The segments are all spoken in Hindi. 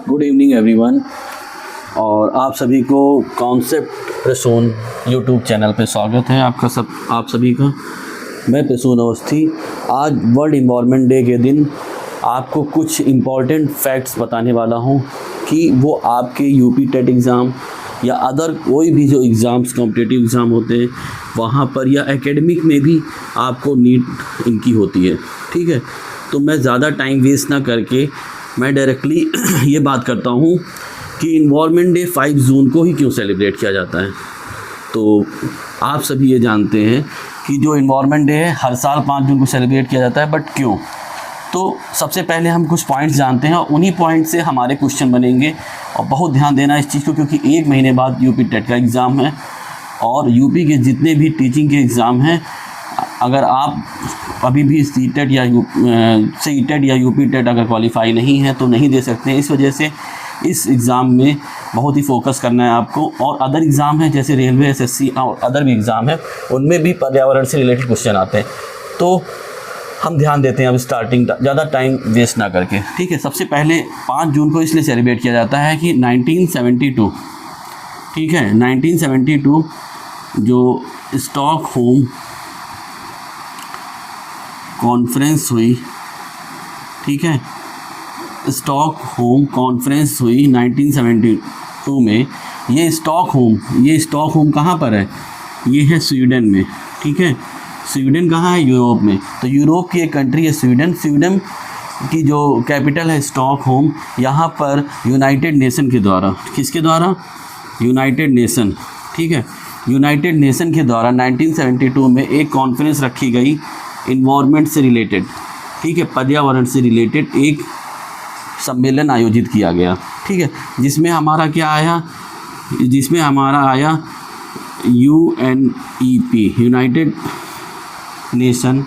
गुड इवनिंग एवरीवन, और आप सभी को कॉन्सेप्ट प्रसून यूट्यूब चैनल पे स्वागत है आप सभी का। मैं प्रसून अवस्थी। आज वर्ल्ड इन्वायरमेंट डे के दिन आपको कुछ इम्पॉर्टेंट फैक्ट्स बताने वाला हूँ कि वो आपके यूपी टेट एग्ज़ाम या अदर कोई भी जो एग्ज़ाम्स कॉम्पिटिटिव एग्ज़ाम होते हैं वहाँ पर या एकेडमिक में भी आपको नीड इनकी होती है। ठीक है, तो मैं ज़्यादा टाइम वेस्ट ना करके मैं डायरेक्टली ये बात करता हूँ कि इन्वायरमेंट डे 5 जून को ही क्यों सेलिब्रेट किया जाता है। तो आप सभी ये जानते हैं कि जो इन्वायरमेंट डे है हर साल 5 जून को सेलिब्रेट किया जाता है, बट क्यों? तो सबसे पहले हम कुछ पॉइंट्स जानते हैं और उन्हीं पॉइंट से हमारे क्वेश्चन बनेंगे। और बहुत ध्यान देना इस चीज़ को, क्योंकि 1 महीने बाद यूपी टेट का एग्ज़ाम है और यूपी के जितने भी टीचिंग के एग्ज़ाम हैं, अगर आप अभी भी सीटेट या यूपी टेट अगर क्वालिफाई नहीं है तो नहीं दे सकते। इस वजह से इस एग्ज़ाम में बहुत ही फोकस करना है आपको। और अदर एग्ज़ाम है जैसे रेलवे, एसएससी और अदर भी एग्ज़ाम है, उनमें भी पर्यावरण से रिलेटेड क्वेश्चन आते हैं। तो हम ध्यान देते हैं अब स्टार्टिंग, ज़्यादा टाइम वेस्ट ना करके। ठीक है, सबसे पहले 5 जून को इसलिए सेलिब्रेट किया जाता है कि 1972, ठीक है, 1972 जो स्टॉकहोम कॉन्फ्रेंस हुई, ठीक है, स्टॉकहोम कॉन्फ्रेंस हुई 1972 में। ये स्टॉकहोम कहाँ पर है? ये है स्वीडन में। ठीक है, स्वीडन कहाँ है? यूरोप में। तो यूरोप की एक कंट्री है स्वीडन। स्वीडन की जो कैपिटल है स्टॉकहोम। यहाँ पर यूनाइटेड नेशन के द्वारा, किसके द्वारा? United nation. ठीक है, यूनाइटेड नेशन के द्वारा 1972 में एक कॉन्फ्रेंस रखी गई इन्वायरमेंट से रिलेटेड, ठीक है, पर्यावरण से रिलेटेड एक सम्मेलन आयोजित किया गया। ठीक है, जिसमें हमारा क्या आया? जिसमें हमारा आया UNEP, यूनाइटेड नेशन।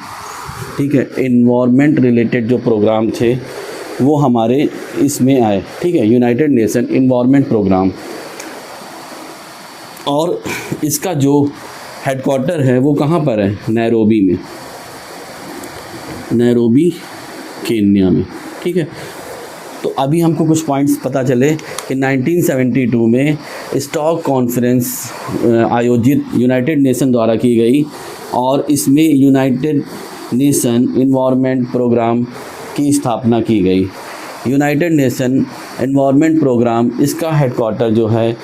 ठीक है, इन्वायरमेंट रिलेटेड जो प्रोग्राम थे वो हमारे इसमें आए। ठीक है, यूनाइटेड नेशन इन्वायरमेंट प्रोग्राम। और इसका जो हेडक्वार्टर है वो कहाँ पर है? नैरोबी में, नैरोबी केन्या में। ठीक है, तो अभी हमको कुछ पॉइंट्स पता चले कि 1972 में स्टॉक कॉन्फ्रेंस आयोजित यूनाइटेड नेशन द्वारा की गई और इसमें यूनाइटेड नेशन इन्वायरमेंट प्रोग्राम की स्थापना की गई। यूनाइटेड नेशन इन्वायरमेंट प्रोग्राम, इसका हेडक्वार्टर जो है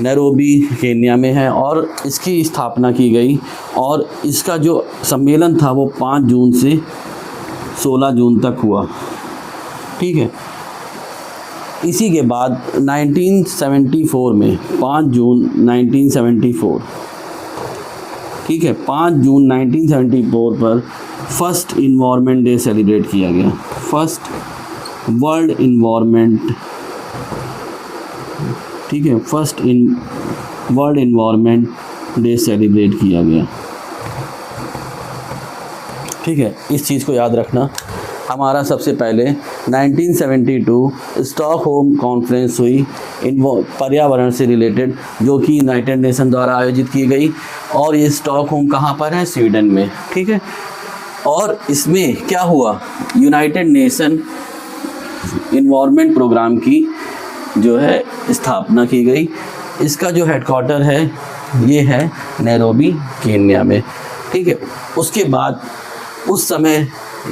नैरोबी केन्या में है और इसकी स्थापना की गई। और इसका जो सम्मेलन था वो 5 जून से 16 जून तक हुआ। ठीक है, इसी के बाद 1974 में 5 जून 1974, ठीक है, 5 जून 1974 पर फर्स्ट इन्वायरमेंट डे सेलिब्रेट किया गया। फर्स्ट वर्ल्ड इन्वायरमेंट, ठीक है, वर्ल्ड इन्वायरमेंट डे सेलिब्रेट किया गया। ठीक है, इस चीज़ को याद रखना। हमारा सबसे पहले 1972 स्टॉकहोम कॉन्फ्रेंस हुई पर्यावरण से रिलेटेड, जो कि यूनाइटेड नेशन द्वारा आयोजित की गई। और ये स्टॉकहोम कहाँ पर है? स्वीडन में। ठीक है, और इसमें क्या हुआ? यूनाइटेड नेशन इन्वायरमेंट प्रोग्राम की जो है स्थापना की गई। इसका जो हेडक्वार्टर है ये है नैरोबी केन्या में। ठीक है, उसके बाद उस समय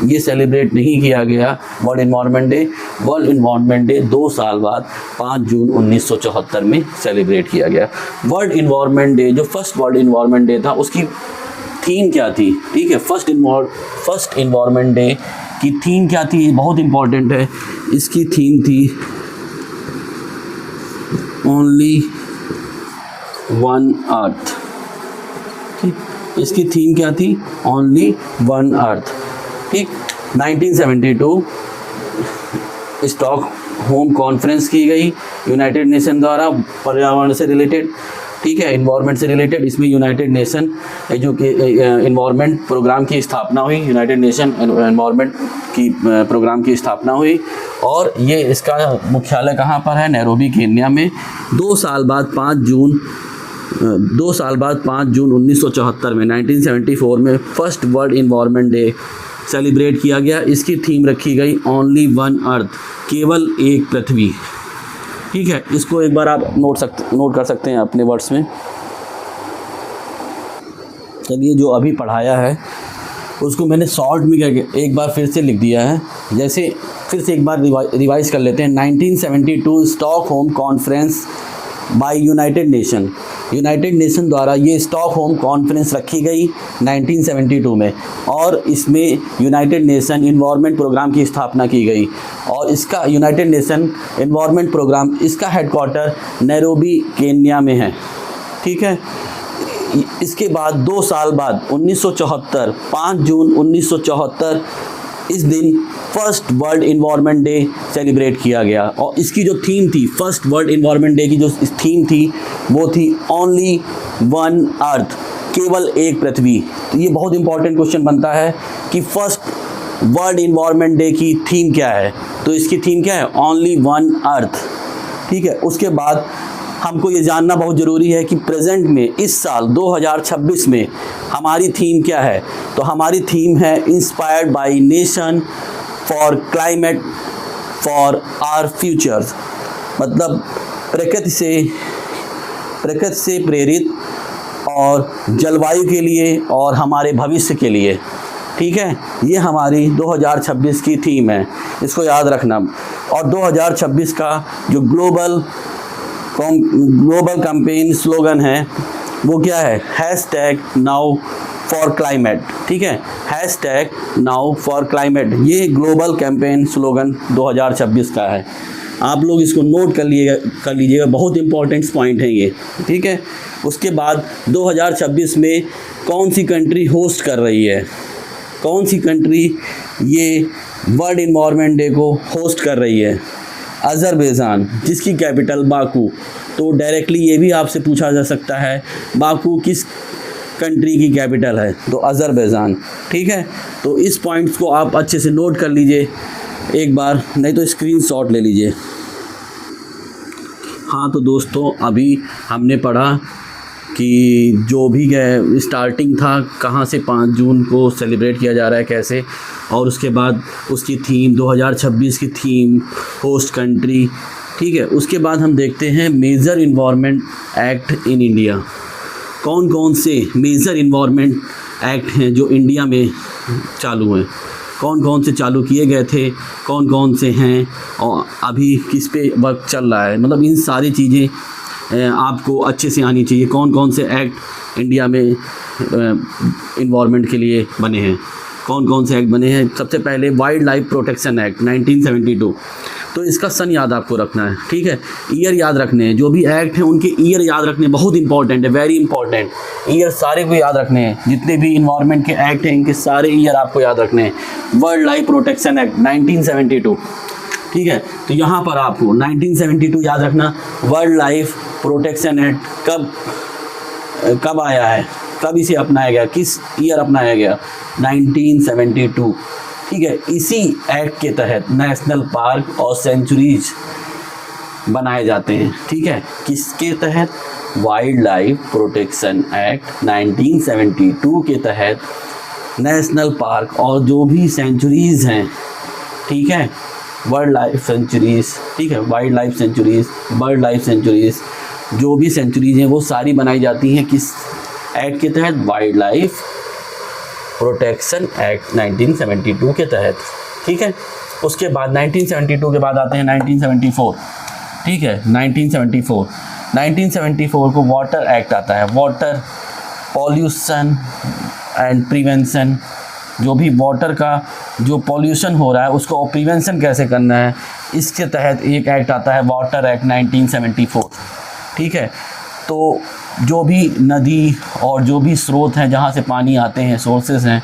ये सेलिब्रेट नहीं किया गया world environment day. World environment day 2 साल बाद 5 जून 1974 में सेलिब्रेट किया गया। वर्ल्ड इन्वायरमेंट डे, जो फर्स्ट वर्ल्ड इन्वायरमेंट डे था, उसकी थीम क्या थी? ठीक है, फर्स्ट इन्वायरमेंट डे की थीम क्या थी? बहुत इंपॉर्टेंट है। इसकी थीम थी ओनली वन अर्थ। ठीक, इसकी थीम क्या थी? Only one earth. ठीक, 1972 स्टॉकहोम कॉन्फ्रेंस की गई यूनाइटेड नेशन द्वारा पर्यावरण से रिलेटेड, ठीक है, इन्वायरमेंट से रिलेटेड। इसमें यूनाइटेड नेशन जो कि इन्वायरमेंट प्रोग्राम की स्थापना हुई, यूनाइटेड नेशन इन्वायरमेंट की प्रोग्राम की स्थापना हुई। और ये इसका मुख्यालय कहाँ पर है? नैरोबी केन्या में। 2 साल बाद 5 जून 1974 में 1974 में first world environment day celebrate किया गया। इसकी थीम रखी गई ओनली वन अर्थ, केवल एक पृथ्वी। ठीक है, इसको एक बार आप नोट कर सकते हैं अपने वर्ड्स में। चलिए, जो अभी पढ़ाया है उसको मैंने शॉर्ट में करके एक बार फिर से लिख दिया है। जैसे फिर से एक बार रिवाइज कर लेते हैं। 1972 Stockholm conference by United Nation द्वारा ये स्टॉकहोम कॉन्फ्रेंस रखी गई 1972 में, और इसमें यूनाइटेड नेशन इन्वायरमेंट प्रोग्राम की स्थापना की गई। और इसका यूनाइटेड नेशन इन्वायरमेंट प्रोग्राम, इसका हेडक्वार्टर नैरोबी केन्या में है। ठीक है, इसके बाद 2 साल बाद 1974 5 जून 1974 इस दिन first world environment day celebrate किया गया। और इसकी जो थीम थी, फर्स्ट वर्ल्ड इन्वायरमेंट डे की जो थीम थी वो थी ओनली वन अर्थ, केवल एक पृथ्वी। तो ये बहुत इंपॉर्टेंट क्वेश्चन बनता है कि फर्स्ट वर्ल्ड इन्वायरमेंट डे की थीम क्या है। तो इसकी थीम क्या है? Only one earth. ठीक है, उसके बाद हमको ये जानना बहुत ज़रूरी है कि प्रेजेंट में इस साल 2026 में हमारी थीम क्या है। तो हमारी थीम है inspired by nation for climate for our futures, मतलब प्रकृति से प्रेरित और जलवायु के लिए और हमारे भविष्य के लिए। ठीक है, ये हमारी 2026 की थीम है, इसको याद रखना। और 2026 का जो ग्लोबल कैंपेन स्लोगन है वो क्या है? #Now for climate. ठीक है, #नाउ फॉर क्लाइमेट, ये ग्लोबल कैंपेन स्लोगन 2026 का है। आप लोग इसको नोट कर लीजिएगा, बहुत इंपॉर्टेंट पॉइंट है ये। ठीक है, उसके बाद 2026 में कौन सी कंट्री होस्ट कर रही है? कौन सी कंट्री ये वर्ल्ड इन्वायरमेंट डे को होस्ट कर रही है? अज़रबैजान, जिसकी कैपिटल बाकू। तो डायरेक्टली ये भी आपसे पूछा जा सकता है बाकू किस कंट्री की कैपिटल है? तो अज़रबैजान। ठीक है, तो इस पॉइंट्स को आप अच्छे से नोट कर लीजिए एक बार, नहीं तो स्क्रीनशॉट ले लीजिए। हाँ, तो दोस्तों अभी हमने पढ़ा कि जो भी स्टार्टिंग था कहाँ से 5 जून को सेलिब्रेट किया जा रहा है, कैसे, और उसके बाद उसकी थीम 2026 की थीम, होस्ट कंट्री। ठीक है, उसके बाद हम देखते हैं major environment act in India. कौन कौन से मेजर इन्वायरमेंट एक्ट हैं जो इंडिया में चालू हैं, कौन कौन से चालू किए गए थे, कौन कौन से हैं और अभी किस पे वर्क चल रहा है। मतलब इन सारी चीज़ें आपको अच्छे से आनी चाहिए। कौन कौन से एक्ट इंडिया में इन्वायरमेंट के लिए बने हैं, कौन कौन से एक्ट बने हैं। सबसे पहले वाइल्ड लाइफ प्रोटेक्शन एक्ट 1972। तो इसका सन याद आपको रखना है। ठीक है, ईयर याद रखने हैं, जो भी एक्ट हैं उनके ईयर याद रखने बहुत इंपॉर्टेंट है, वेरी इंपॉर्टेंट। ईयर सारे को याद रखने हैं, जितने भी इन्वायरमेंट के एक्ट हैं इनके सारे ईयर आपको याद रखने हैं। World life protection act 1972। ठीक है, तो यहाँ पर आपको 1972 याद रखना। वर्ल्ड लाइफ प्रोटेक्शन एक्ट कब आया है, कब इसे अपनाया गया, किस ईयर अपनाया गया? 1972। ठीक है, इसी एक्ट के तहत नेशनल पार्क और सेंचुरीज बनाए जाते हैं। ठीक है, किसके तहत? वाइल्ड लाइफ प्रोटेक्शन एक्ट 1972 के तहत नेशनल पार्क और जो भी सेंचुरीज हैं, ठीक है, वर्ल्ड लाइफ सेंचुरीज, ठीक है, wild life sanctuaries, bird life sanctuaries, जो भी सेंचुरीज हैं वो सारी बनाई जाती हैं किस एक्ट के तहत? वाइल्ड लाइफ प्रोटेक्शन एक्ट 1972 के तहत। ठीक है, उसके बाद 1972 के बाद आते हैं 1974। ठीक है, 1974 को वाटर एक्ट आता है। वाटर पॉल्यूशन एंड प्रिवेंशन, जो भी वाटर का जो पॉल्यूशन हो रहा है उसको प्रिवेंशन कैसे करना है, इसके तहत एक एक्ट आता है, वाटर एक्ट 1974। ठीक है, तो जो भी नदी और जो भी स्रोत हैं जहाँ से पानी आते हैं, सोर्सेस हैं,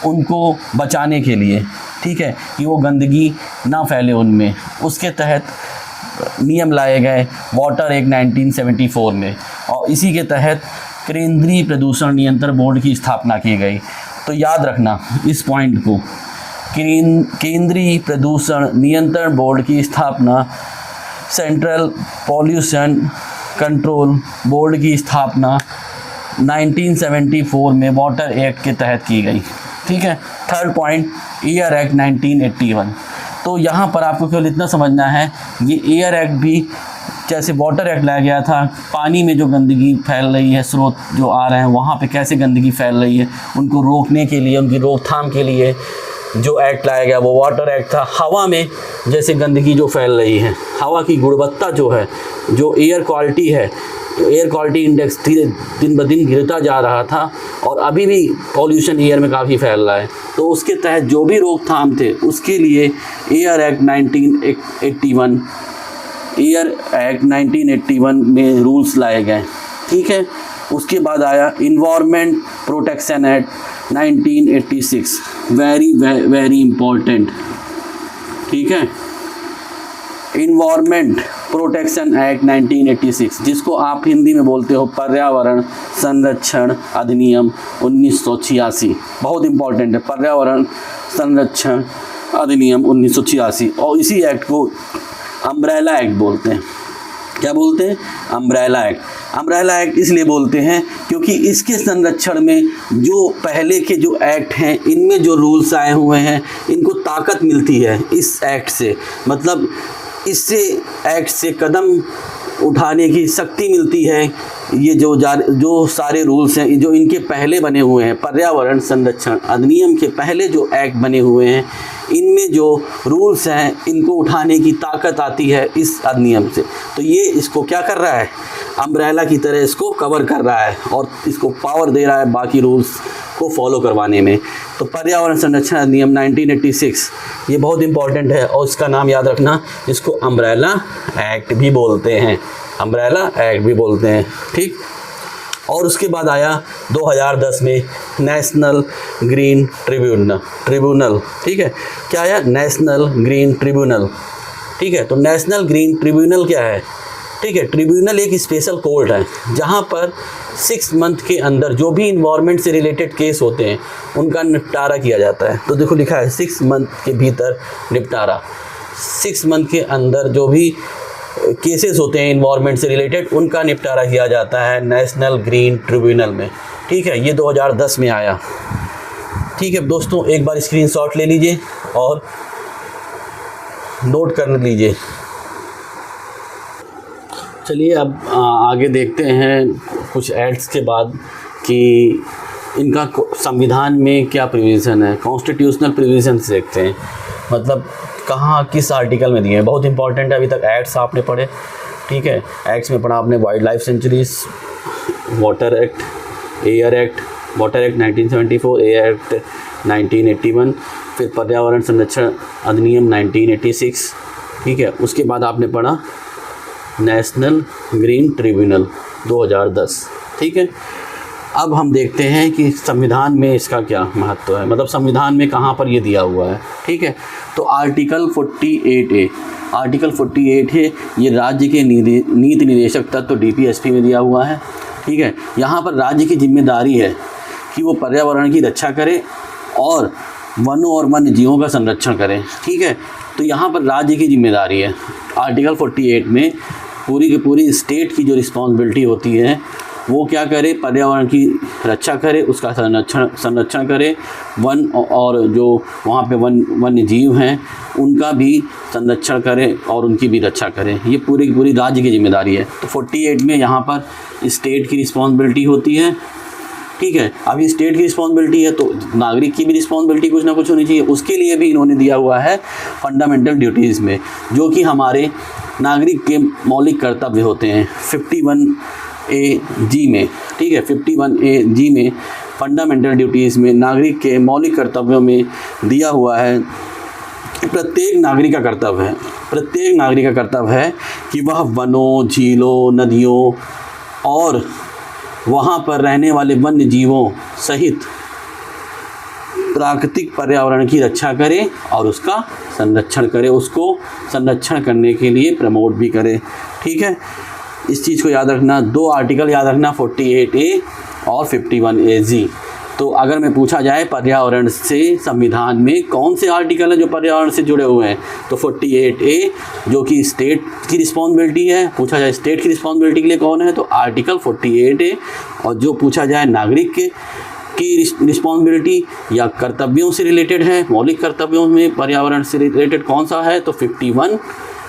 उनको बचाने के लिए, ठीक है, कि वो गंदगी ना फैले उनमें, उसके तहत नियम लाए गए वाटर एक्ट 1974 में। और इसी के तहत केंद्रीय प्रदूषण नियंत्रण बोर्ड की स्थापना की गई। तो याद रखना इस पॉइंट को, केंद्रीय प्रदूषण नियंत्रण बोर्ड की स्थापना, सेंट्रल पॉल्यूशन कंट्रोल बोर्ड की स्थापना 1974 में वाटर एक्ट के तहत की गई। ठीक है, थर्ड पॉइंट, एयर एक्ट 1981। तो यहाँ पर आपको केवल इतना समझना है, ये एयर एक्ट भी जैसे वाटर एक्ट लाया गया था, पानी में जो गंदगी फैल रही है, स्रोत जो आ रहे हैं वहाँ पे कैसे गंदगी फैल रही है, उनको रोकने के लिए, उनकी रोकथाम के लिए जो एक्ट लाया गया वो वाटर एक्ट था। हवा में जैसे गंदगी जो फैल रही है, हवा की गुणवत्ता जो है, जो एयर क्वालिटी है, एयर क्वालिटी इंडेक्स धीरे दिन ब दिन गिरता जा रहा था और अभी भी पॉल्यूशन एयर में काफ़ी फैल रहा है। तो उसके तहत जो भी रोकथाम थे उसके लिए एयर एक्ट 1981 में रूल्स लाए गए, ठीक है। उसके बाद आया environment protection act 1986, very important, ठीक है। इन्वायरमेंट प्रोटेक्शन एक्ट 1986, जिसको आप हिंदी में बोलते हो पर्यावरण संरक्षण अधिनियम 1986, बहुत इम्पोर्टेंट है, पर्यावरण संरक्षण अधिनियम 1986। और इसी एक्ट को अम्ब्रेला एक्ट बोलते हैं। क्या बोलते हैं? Umbrella act. अम्ब्रेला एक्ट इसलिए बोलते हैं क्योंकि इसके संरक्षण में जो पहले के जो एक्ट हैं, इनमें जो रूल्स आए हुए हैं, इनको ताकत मिलती है इस एक्ट से, मतलब इससे एक्ट से कदम उठाने की शक्ति मिलती है। ये जो सारे रूल्स हैं जो इनके पहले बने हुए हैं, पर्यावरण संरक्षण अधिनियम के पहले जो एक्ट बने हुए हैं, इनमें जो रूल्स हैं इनको उठाने की ताकत आती है इस अधिनियम से। तो ये इसको क्या कर रहा है? अम्ब्रेला की तरह इसको कवर कर रहा है और इसको पावर दे रहा है बाकी रूल्स को फॉलो करवाने में। तो पर्यावरण संरक्षण अधिनियम 1986 ये बहुत इंपॉर्टेंट है और इसका नाम याद रखना, इसको अम्ब्रेला एक्ट भी बोलते हैं, अम्ब्रेला एक्ट भी बोलते हैं, ठीक। और उसके बाद आया 2010 में नेशनल ग्रीन ट्रिब्यूनल, ठीक है। क्या आया? नेशनल ग्रीन ट्रिब्यूनल, ठीक है। तो नेशनल ग्रीन ट्रिब्यूनल क्या है? ठीक है, ट्रिब्यूनल एक स्पेशल कोर्ट है जहाँ पर 6 मंथ के अंदर जो भी इन्वायरमेंट से रिलेटेड केस होते हैं उनका निपटारा किया जाता है। तो देखो लिखा है 6 मंथ के भीतर निपटारा, 6 मंथ के अंदर जो भी केसेस होते हैं इन्वायरमेंट से रिलेटेड उनका निपटारा किया जाता है नेशनल ग्रीन ट्रिब्यूनल में, ठीक है। ये 2010 में आया, ठीक है। दोस्तों एक बार स्क्रीनशॉट ले लीजिए और नोट कर लीजिए। चलिए अब आगे देखते हैं कुछ एड्स के बाद कि इनका संविधान में क्या प्रोविज़न है, कॉन्स्टिट्यूशनल प्रोविज़न से देखते हैं, मतलब कहाँ किस आर्टिकल में दिए हैं। बहुत इंपॉर्टेंट है, अभी तक एक्ट्स आपने पढ़े, ठीक है। एक्ट्स में पढ़ा आपने wild life sanctuaries, water act, air act, water act 1974, air act 1981, फिर पर्यावरण संरक्षण अधिनियम 1986, ठीक है। उसके बाद आपने पढ़ा नेशनल ग्रीन ट्रिब्यूनल 2010, ठीक है। अब हम देखते हैं कि संविधान में इसका क्या महत्व है, मतलब संविधान में कहाँ पर ये दिया हुआ है, ठीक है। तो आर्टिकल 48A, आर्टिकल 48 है, ये राज्य के नीति निदेशक तत्व DPSP में दिया हुआ है, ठीक है। यहाँ पर राज्य की जिम्मेदारी है कि वो पर्यावरण की रक्षा करे और वनों और वन्य जीवों का संरक्षण करें, ठीक है। तो यहाँ पर राज्य की जिम्मेदारी है। आर्टिकल 48 में पूरी की पूरी स्टेट की जो रिस्पॉन्सिबिलिटी होती है वो क्या करे? पर्यावरण की रक्षा करे, उसका संरक्षण करे, वन और जो वहाँ पे वन्य जीव हैं उनका भी संरक्षण करे और उनकी भी रक्षा करें। ये पूरी की पूरी राज्य की जिम्मेदारी है। तो 48 में यहाँ पर स्टेट की रिस्पॉन्सिबिलिटी होती है, ठीक है। अभी स्टेट की रिस्पॉन्सिबिलिटी है तो नागरिक की भी रिस्पॉन्सिबिलिटी कुछ ना कुछ होनी चाहिए। उसके लिए भी इन्होंने दिया हुआ है फंडामेंटल ड्यूटीज़ में, जो कि हमारे नागरिक के मौलिक कर्तव्य होते हैं 51A में, ठीक है। 51A में फंडामेंटल ड्यूटीज़ में नागरिक के मौलिक कर्तव्यों में दिया हुआ है प्रत्येक नागरिक का कर्तव्य है कि वह वनों, झीलों, नदियों और वहाँ पर रहने वाले वन्य जीवों सहित प्राकृतिक पर्यावरण की रक्षा करे और उसका संरक्षण करे, उसको संरक्षण करने के लिए प्रमोट भी करे, ठीक है। इस चीज़ को याद रखना, 2 आर्टिकल याद रखना, 48A और 51AG। तो अगर मैं पूछा जाए पर्यावरण से संविधान में कौन से आर्टिकल हैं जो पर्यावरण से जुड़े हुए हैं, तो 48A जो कि स्टेट की रिस्पॉन्सिबिलिटी है। पूछा जाए स्टेट की रिस्पॉन्सिबिलिटी के लिए कौन है, तो आर्टिकल 48A। और जो पूछा जाए नागरिक की रिस्पॉन्सिबिलिटी या कर्तव्यों से रिलेटेड है, मौलिक कर्तव्यों में पर्यावरण से रिलेटेड कौन सा है, तो 51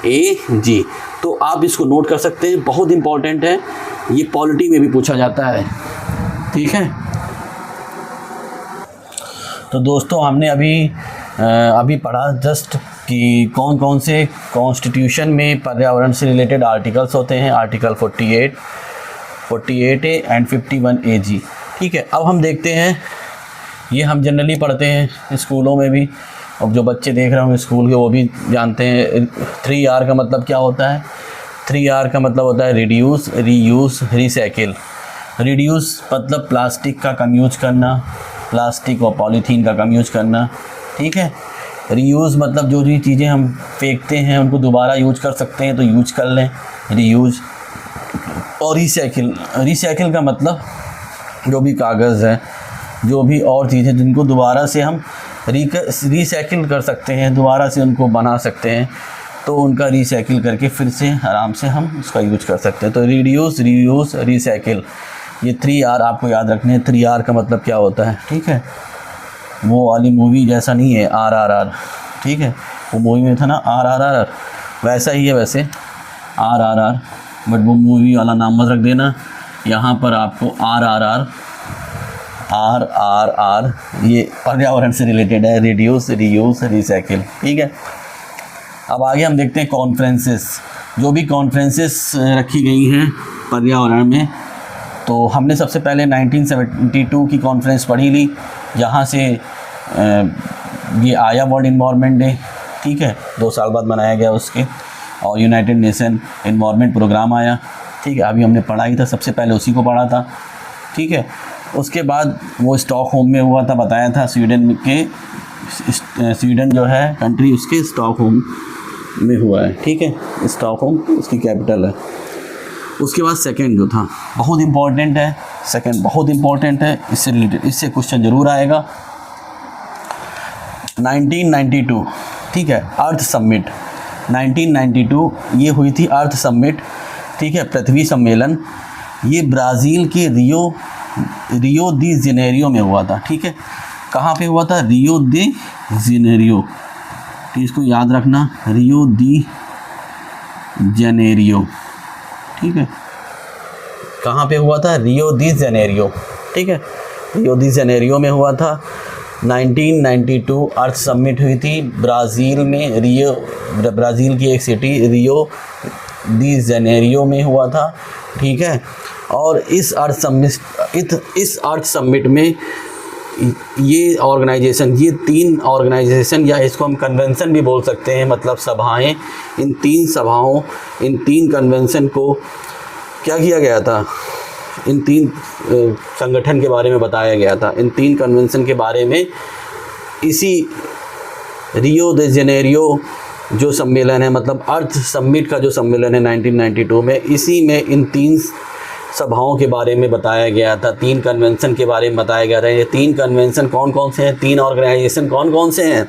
AG। तो आप इसको नोट कर सकते हैं, बहुत इंपॉर्टेंट है, ये पॉलिटी में भी पूछा जाता है। ठीक है, तो दोस्तों हमने अभी पढ़ा जस्ट कि कौन कौन से कॉन्स्टिट्यूशन में पर्यावरण से रिलेटेड आर्टिकल्स होते हैं, आर्टिकल 48A एंड 51AG। ठीक है, अब हम देखते हैं, ये हम जनरली पढ़ते हैं स्कूलों में भी, अब जो बच्चे देख रहे होंगे स्कूल के वो भी जानते हैं 3R का मतलब क्या होता है। 3R का मतलब होता है रिड्यूस, रीयूज़, रिसाइकिल। रिड्यूस मतलब प्लास्टिक का कम यूज करना, प्लास्टिक और पॉलीथीन का कम यूज करना। ठीक है, रीयूज़ मतलब जो भी चीज़ें हम फेंकते हैं उनको दोबारा यूज कर सकते हैं तो यूज कर लें, रीयूज़। और रिसाइकिल का मतलब जो भी कागज़ है, जो भी और चीज़ें जिनको दोबारा से हम रिसाइकिल कर सकते हैं, दोबारा से उनको बना सकते हैं, तो उनका रिसाइकिल करके फिर से आराम से हम उसका यूज कर सकते हैं। तो रिड्यूस, रीयूज़, रिसाइकिल, ये 3R आपको याद रखने हैं। 3R का मतलब क्या होता है, ठीक है, वो वाली मूवी जैसा नहीं है RRR, ठीक है, वो मूवी में था ना RRR, वैसा ही है वैसे RRR, बट वो मूवी वाला नाम मत रख देना। यहाँ पर आपको RRR ये पर्यावरण से रिलेटेड है, रिड्यूस, रीयूज़, रिसाइकिल। ठीक है, अब आगे हम देखते हैं कॉन्फ्रेंसेस, जो भी कॉन्फ्रेंसेस रखी गई हैं पर्यावरण में। तो हमने सबसे पहले 1972 की कॉन्फ्रेंस पढ़ी ली, जहाँ से ये आया वर्ल्ड इन्वायरमेंट डे। ठीक है, 2 साल बाद मनाया गया उसके, और यूनाइटेड नेशन इन्वायरमेंट प्रोग्राम आया। ठीक है, अभी हमने पढ़ा ही था, सबसे पहले उसी को पढ़ा था। ठीक है, उसके बाद वो स्टॉकहोम में हुआ था, बताया था, स्वीडन जो है कंट्री, उसके स्टॉकहोम में हुआ है। ठीक है, स्टॉकहोम उसकी कैपिटल है। उसके बाद सेकंड जो था बहुत इम्पॉर्टेंट है, सेकंड बहुत इम्पॉर्टेंट है, इससे रिलेटेड, इससे क्वेश्चन ज़रूर आएगा। 1992, ठीक है, अर्थ समिट 1992 ये हुई थी, अर्थ समिट। ठीक है, पृथ्वी सम्मेलन, ये ब्राज़ील के रियो दी जेनेरियो में हुआ था। ठीक है, कहाँ पे हुआ था, रियो दी जेनेरियो, तो इसको याद रखना, रियो दी जेनेरियो। ठीक है, कहाँ पे हुआ था, रियो दी जेनेरियो। ठीक है, रियो दी जेनेरियो में हुआ था। 1992 अर्थ समिट हुई थी ब्राज़ील में, ब्राज़ील की एक सिटी रियो दी जेनेरियो में हुआ था। ठीक है, और इस अर्थ समिट में ये ऑर्गेनाइजेशन, ये 3 ऑर्गेनाइजेशन, या इसको हम कन्वेंशन भी बोल सकते हैं, मतलब सभाएं, इन 3 सभाओं, इन 3 कन्वेंशन को क्या किया गया था, इन 3 संगठन के बारे में बताया गया था। इन 3 कन्वेंशन के बारे में इसी रियो दे जेनेरियो जो सम्मेलन है, मतलब अर्थ समिट का जो सम्मेलन है 1992 में, इसी में इन 3 सभाओं के बारे में बताया गया था, 3 कन्वेंशन के बारे में बताया गया था। ये 3 कन्वेंशन कौन कौन से हैं, 3 ऑर्गेनाइजेशन कौन कौन से हैं,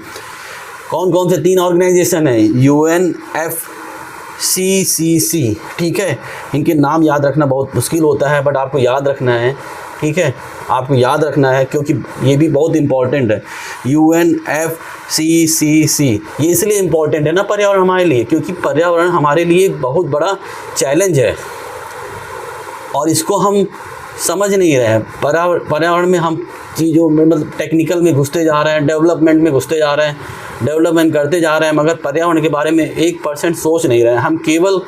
कौन कौन से 3 ऑर्गेनाइजेशन हैं, UNFCCC। ठीक है, इनके नाम याद रखना बहुत मुश्किल होता है, बट आपको याद रखना है। ठीक है, आपको याद रखना है क्योंकि ये भी बहुत इम्पॉर्टेंट है। UNFCCC ये इसलिए इम्पॉर्टेंट है ना पर्यावरण हमारे लिए, क्योंकि पर्यावरण हमारे लिए बहुत बड़ा चैलेंज है और इसको हम समझ नहीं रहे हैं। पर्यावरण में हम चीज़ों में, मतलब टेक्निकल में घुसते जा रहे हैं, डेवलपमेंट में घुसते जा रहे हैं, डेवलपमेंट करते जा रहे हैं, मगर पर्यावरण के बारे में 1% सोच नहीं रहे हैं। हम केवल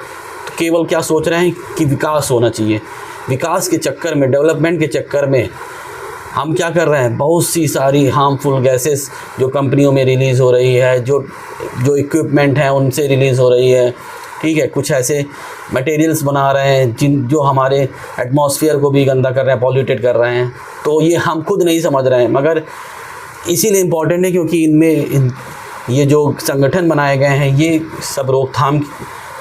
क्या सोच रहे हैं कि विकास होना चाहिए। विकास के चक्कर में, डेवलपमेंट के चक्कर में हम क्या कर रहे हैं, बहुत सी सारी हार्मफुल गैसेस जो कंपनियों में रिलीज़ हो रही है, जो इक्विपमेंट हैं उनसे रिलीज़ हो रही है। ठीक है, कुछ ऐसे मटेरियल्स बना रहे हैं जो हमारे एटमॉस्फेयर को भी गंदा कर रहे हैं, पॉल्यूटेड कर रहे हैं। तो ये हम खुद नहीं समझ रहे हैं, मगर इसीलिए इम्पॉर्टेंट है क्योंकि इनमें ये जो संगठन बनाए गए हैं, ये सब रोकथाम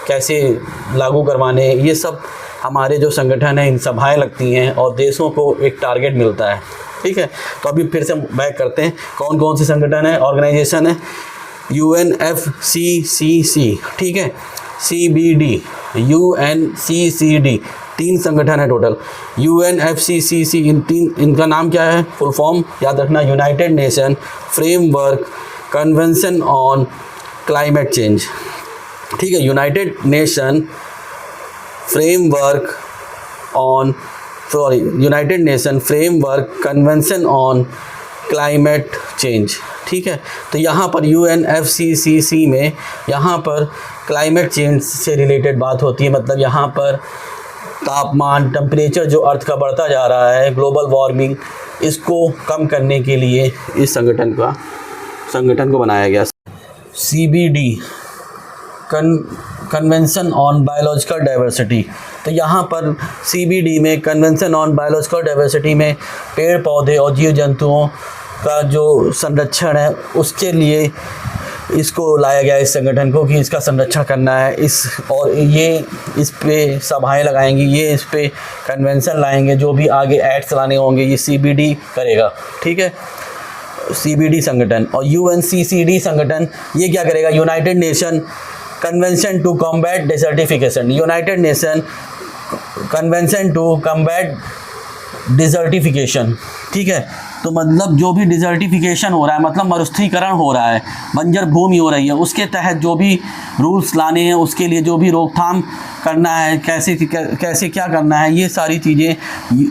कैसे लागू करवाने, ये सब हमारे जो संगठन है, इन सभाएं लगती हैं और देशों को एक टारगेट मिलता है। ठीक है, तो अभी फिर से बैक करते हैं, कौन कौन से संगठन है, ऑर्गेनाइजेशन है, UNFCCC, ठीक है, CBD, UNCCD, 3 संगठन है टोटल। UNFCCC इनका नाम क्या है, फुल फॉर्म याद रखना, United nation framework convention on climate change. ठीक है, United nation framework convention on climate change. ठीक है, तो यहाँ पर UNFCCC में यहाँ पर क्लाइमेट चेंज से रिलेटेड बात होती है। मतलब यहाँ पर तापमान, टेम्परेचर जो अर्थ का बढ़ता जा रहा है, ग्लोबल वार्मिंग, इसको कम करने के लिए इस संगठन को बनाया गया। CBD convention on biological diversity. तो यहाँ पर CBD में कन्वेंशन ऑन बायोलॉजिकल डाइवर्सिटी में पेड़ पौधे और जीव जंतुओं का जो संरक्षण है उसके लिए इसको लाया गया इस संगठन को कि इसका संरक्षण करना है। इस पे सभाएं लगाएंगे, ये इस पे कन्वेंशन लाएंगे, जो भी आगे एक्ट्स लाने होंगे ये CBD करेगा। ठीक है, CBD संगठन। और UNCCD संगठन ये क्या करेगा? United Nation convention to combat desertification. United Nation convention to combat desertification. ठीक है, तो मतलब जो भी डिसर्टिफिकेशन हो रहा है, मतलब मरुस्थलीकरण हो रहा है, बंजर भूमि हो रही है, उसके तहत जो भी रूल्स लाने हैं, उसके लिए जो भी रोकथाम करना है, कैसे क्या करना है, ये सारी चीज़ें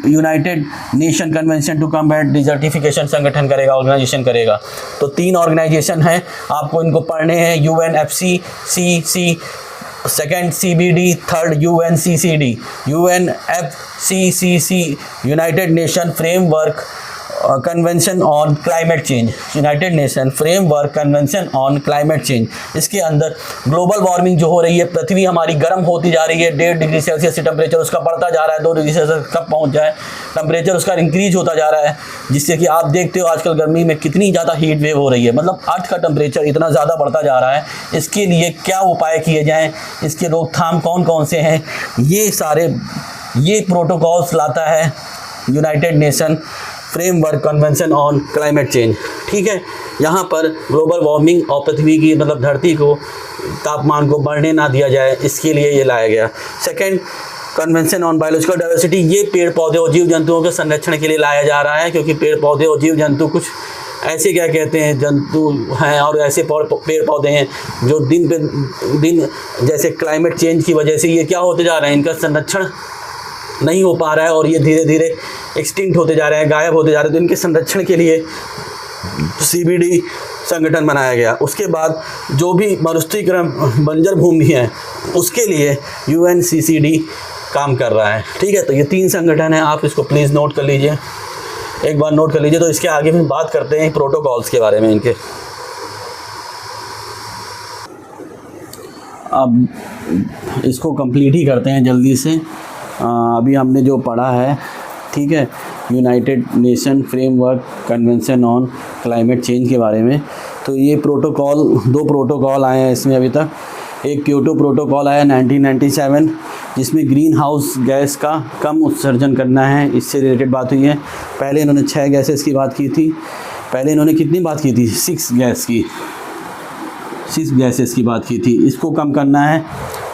United Nation convention to combat desertification संगठन करेगा, ऑर्गेनाइजेशन करेगा। तो 3 ऑर्गेनाइजेशन हैं, आपको इनको पढ़ने हैं। UNFCCC, second CBD, third UNCCD। UNFCCC United nation framework convention on climate change, United nation framework convention on climate change. इसके अंदर ग्लोबल वार्मिंग जो हो रही है, पृथ्वी हमारी गर्म होती जा रही है, 1.5 डिग्री सेल्सियस से टेम्परेचर उसका बढ़ता जा रहा है, 2 डिग्री सेल्सियस कब पहुंच जाए, टेम्परेचर उसका इंक्रीज होता जा रहा है, जिससे कि आप देखते हो आजकल गर्मी में कितनी ज़्यादा हीट वेव हो रही है। मतलब अर्थ का टेम्परेचर इतना ज़्यादा बढ़ता जा रहा है, इसके लिए क्या उपाय किए जाएँ, इसके रोकथाम कौन कौन से हैं, ये प्रोटोकॉल्स लाता है United nation framework convention on climate change. ठीक है, यहाँ पर ग्लोबल वार्मिंग और पृथ्वी की मतलब धरती को, तापमान को बढ़ने ना दिया जाए, इसके लिए ये लाया गया। Second, convention on biological diversity, ये पेड़ पौधे और जीव जंतुओं के संरक्षण के लिए लाया जा रहा है, क्योंकि पेड़ पौधे और जीव जंतु कुछ ऐसे क्या कहते हैं जंतु हैं और ऐसे पेड़ पौधे हैं जो दिन पे दिन जैसे क्लाइमेट चेंज की वजह से ये क्या होते जा रहे हैं, इनका संरक्षण नहीं हो पा रहा है और ये धीरे धीरे एक्सटिंक्ट होते जा रहे हैं, गायब होते जा रहे हैं। तो इनके संरक्षण के लिए CBD संगठन बनाया गया। उसके बाद जो भी मरुस्थलीकरण, बंजर भूमि है, उसके लिए UNCCD काम कर रहा है। ठीक है, तो ये 3 संगठन हैं, आप इसको प्लीज़ नोट कर लीजिए, एक बार नोट कर लीजिए। तो इसके आगे फिर बात करते हैं प्रोटोकॉल्स के बारे में इनके। अब इसको कंप्लीट ही करते हैं जल्दी से। अभी हमने जो पढ़ा है, ठीक है, United nation framework convention on climate change के बारे में। तो ये प्रोटोकॉल, 2 प्रोटोकॉल आए हैं इसमें अभी तक। एक क्योटो प्रोटोकॉल आया 1997, जिसमें ग्रीन हाउस गैस का कम उत्सर्जन करना है, इससे रिलेटेड बात हुई है। पहले इन्होंने 6 गैसेस की बात की थी। पहले इन्होंने कितनी बात की थी? 6 गैसेस की बात की थी, इसको कम करना है।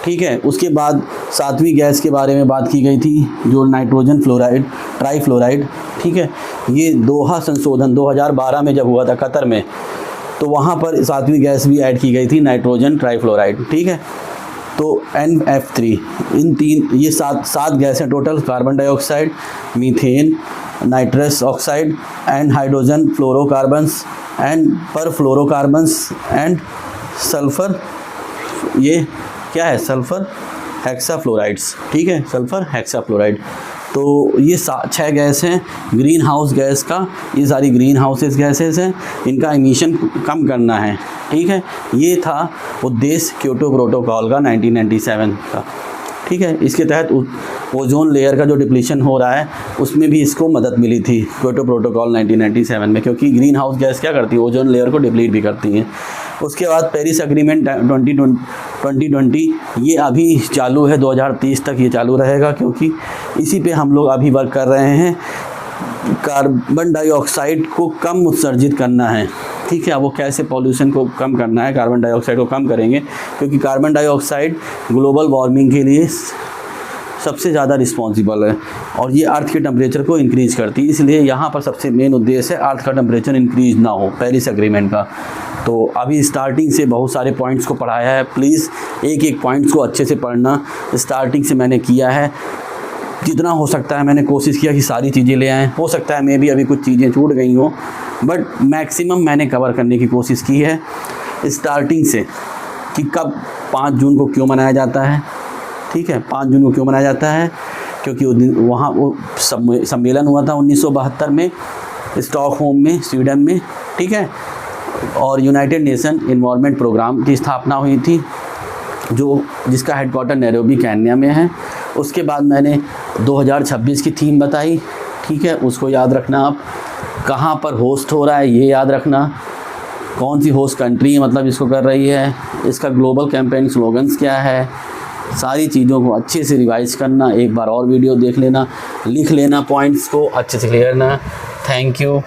ठीक है, उसके बाद 7वीं गैस के बारे में बात की गई थी, जो नाइट्रोजन फ्लोराइड, ट्राईफ्लोराइड। ठीक है, ये दोहा संशोधन 2012 में जब हुआ था कतर में, तो वहाँ पर 7वीं गैस भी ऐड की गई थी, नाइट्रोजन ट्राईफ्लोराइड। ठीक है, तो NF3, इन 3, ये 7 गैस हैं total, carbon dioxide, methane, nitrous oxide and hydrogen fluorocarbons and perfluorocarbons and sulphur, ये क्या है? Sulphur hexafluorides. ठीक है, सल्फर हेक्साफ्लोराइड। तो ये 6 गैस हैं ग्रीन हाउस गैस का, ये सारी ग्रीन हाउसेस गैसेस हैं, इनका एमिशन कम करना है। ठीक है, ये था उद्देश्य क्योटो प्रोटोकॉल का 1997 का। ठीक है, इसके तहत ओजोन लेयर का जो डिप्लीशन हो रहा है उसमें भी इसको मदद मिली थी क्योटो प्रोटोकॉल 1997 में, क्योंकि ग्रीन हाउस गैस क्या करती है? ओजोन लेयर को डिप्लीट भी करती हैं। उसके बाद पेरिस एग्रीमेंट 2020, ये अभी चालू है, 2030 तक ये चालू रहेगा, क्योंकि इसी पे हम लोग अभी वर्क कर रहे हैं। कार्बन डाइऑक्साइड को कम उत्सर्जित करना है। ठीक है, वो कैसे पॉल्यूशन को कम करना है, कार्बन डाइऑक्साइड को कम करेंगे, क्योंकि कार्बन डाइऑक्साइड ग्लोबल वार्मिंग के लिए सबसे ज़्यादा रिस्पॉन्सिबल है और ये अर्थ के टेम्परेचर को इंक्रीज़ करती है। इसलिए यहाँ पर सबसे मेन उद्देश्य है अर्थ का टेम्परेचर इंक्रीज़ ना हो, पेरिस एग्रीमेंट का। तो अभी स्टार्टिंग से बहुत सारे पॉइंट्स को पढ़ाया है, प्लीज़ एक एक पॉइंट्स को अच्छे से पढ़ना। स्टार्टिंग से मैंने किया है, जितना हो सकता है मैंने कोशिश किया कि सारी चीज़ें ले आएँ। हो सकता है मैं भी अभी कुछ चीज़ें छूट गई हों, बट मैक्सिमम मैंने कवर करने की कोशिश की है स्टार्टिंग से, कि कब 5 जून को क्यों मनाया जाता है। ठीक है, 5 जून को क्यों मनाया जाता है, क्योंकि उस दिन वहाँ वो सम्मेलन हुआ था 1972 में स्टॉकहोम में, स्वीडन में। ठीक है, और यूनाइटेड नेशन इन्वायरमेंट प्रोग्राम की स्थापना हुई थी, जिसका हेडक्वार्टर नैरोबी केन्या में है। उसके बाद मैंने 2026 की थीम बताई। ठीक है, उसको याद रखना आप। कहाँ पर होस्ट हो रहा है ये याद रखना, कौन सी होस्ट कंट्री है मतलब इसको कर रही है, इसका ग्लोबल कैंपेन स्लोगन्स क्या है, सारी चीज़ों को अच्छे से रिवाइज करना। एक बार और वीडियो देख लेना, लिख लेना, पॉइंट्स को अच्छे से क्लियर करना। Thank you.